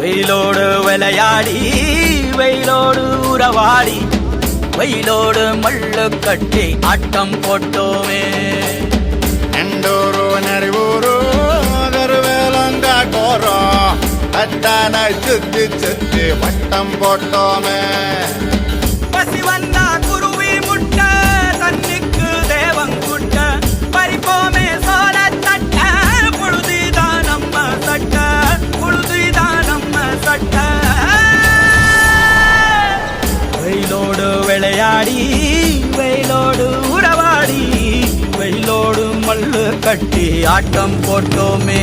வெயிலோடு விளையாடி வெயிலோடு உறவாடி வெயிலோடு மல்லு கட்டி ஆட்டம் போட்டோமே. எண்டூரு நெறிவூரு கருவேலங்காட்டோரம் அத்தானை சுத்தி சுத்தி வட்டம் போட்டோமே. பசி வந்தா குருவி முட்ட தண்ணிக்கு தேவங்குட்ட பறிப்போமே சோழ தட்ட புழுதிதான் நம்ம சட்ட புழுதிதான் நம்ம சட்ட. வெயிலோடு விளையாடி வெயிலோடு உறவாடி வெயிலோடு மல்லு கட்டி ஆட்டம் போட்டோமே.